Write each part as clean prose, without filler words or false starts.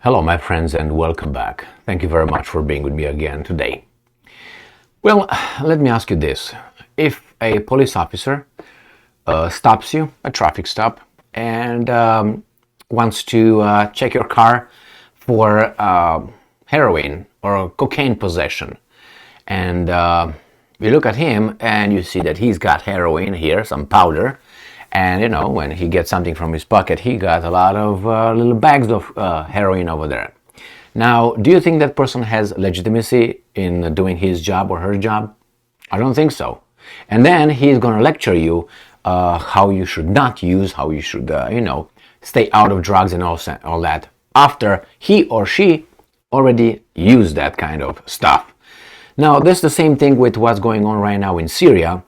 Hello, my friends, and welcome back. Thank you very much for being with me again today. Well, let me ask you this. If a police officer stops you, a traffic stop, and wants to check your car for heroin or cocaine possession, and you look at him and you see that he's got heroin here, some powder, and when he gets something from his pocket, he got a lot of little bags of heroin over there. Now, do you think that person has legitimacy in doing his job or her job? I don't think so. And then he's going to lecture you how you should not use, how you should, stay out of drugs and all that, after he or she already used that kind of stuff. Now, this is the same thing with what's going on right now in Syria,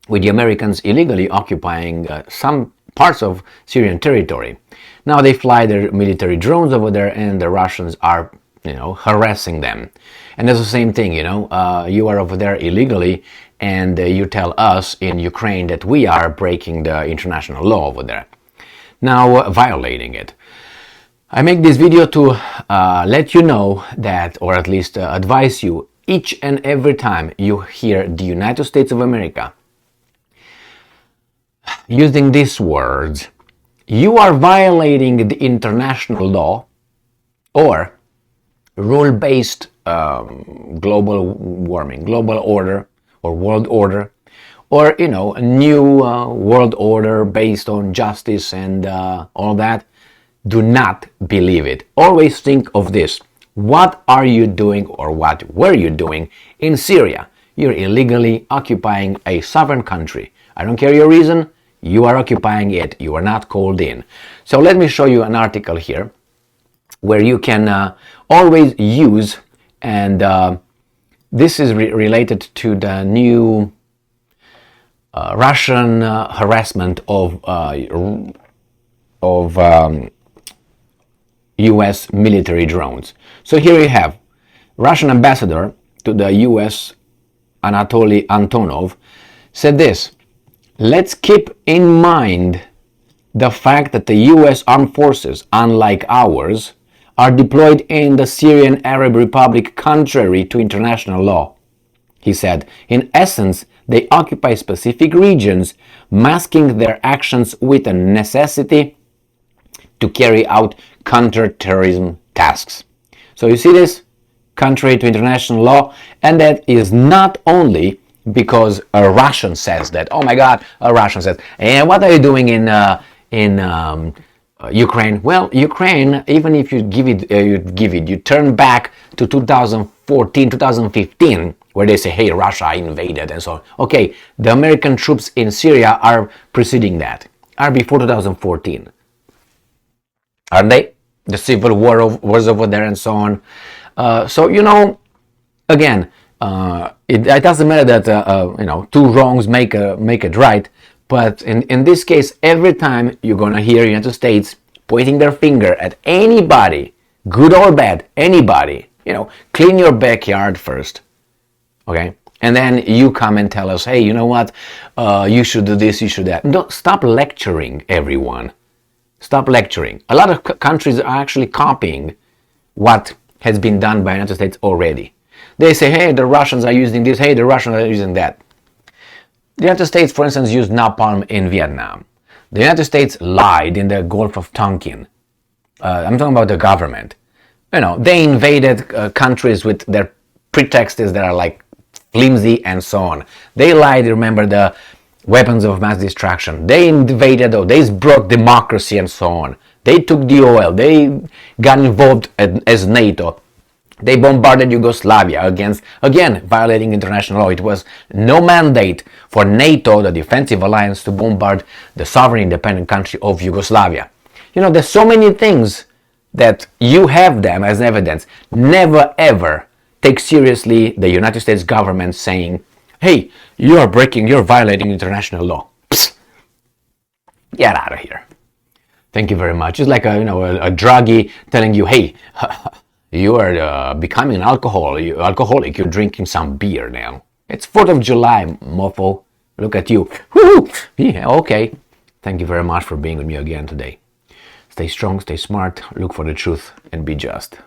with the Americans illegally occupying some parts of Syrian territory. Now they fly their military drones over there, and the Russians are, harassing them. And it's the same thing, you are over there illegally, and you tell us in Ukraine that we are breaking the international law over there. Now, violating it. I make this video to let you know that, or at least advise you, each and every time you hear the United States of America using these words, you are violating the international law or rule-based global warming, global order or world order, or a new world order based on justice and all that. Do not believe it. Always think of this. What are you doing, or what were you doing in Syria? You're illegally occupying a sovereign country. I don't care your reason. You are occupying it. You are not called in. So let me show you an article here where you can always use, and this is related to the new Russian harassment of U.S. military drones. So here you have Russian ambassador to the U.S., Anatoly Antonov, said this: let's keep in mind the fact that the U.S. armed forces, unlike ours, are deployed in the Syrian Arab Republic contrary to international law. He said, in essence, they occupy specific regions, masking their actions with a necessity to carry out counter-terrorism tasks. So you see this? Contrary to international law, and that is not only because a Russian says that. Oh my God, a Russian says, and what are you doing in Ukraine? Well, Ukraine, even if you you turn back to 2014, 2015, where they say, hey, Russia invaded and so on. Okay, the American troops in Syria are preceding that, are before 2014. Aren't they? The civil war was over there and so on. Again, it doesn't matter that two wrongs make it right, but in this case, every time you're gonna hear United States pointing their finger at anybody, good or bad, anybody, clean your backyard first, okay? And then you come and tell us, hey, you know what? You should do this, you should that. Don't stop lecturing everyone. Stop lecturing. A lot of countries are actually copying what has been done by the United States already. They say, hey, the Russians are using this, hey, the Russians are using that. The United States, for instance, used napalm in Vietnam. The United States lied in the Gulf of Tonkin. I'm talking about the government. They invaded countries with their pretexts that are like flimsy and so on. They lied, remember, the weapons of mass destruction. They invaded, they broke democracy and so on. They took the oil. They got involved as NATO. They bombarded Yugoslavia again, violating international law. It was no mandate for NATO, the defensive alliance, to bombard the sovereign independent country of Yugoslavia. There's so many things that you have them as evidence. Never ever take seriously the United States government saying, hey, you're violating international law. Psst. Get out of here. Thank you very much. It's like a druggie telling you, hey, you are becoming an alcoholic. You're drinking some beer now. It's 4th of July, mofo. Look at you. Woo-hoo. Yeah, okay. Thank you very much for being with me again today. Stay strong, stay smart, look for the truth, and be just.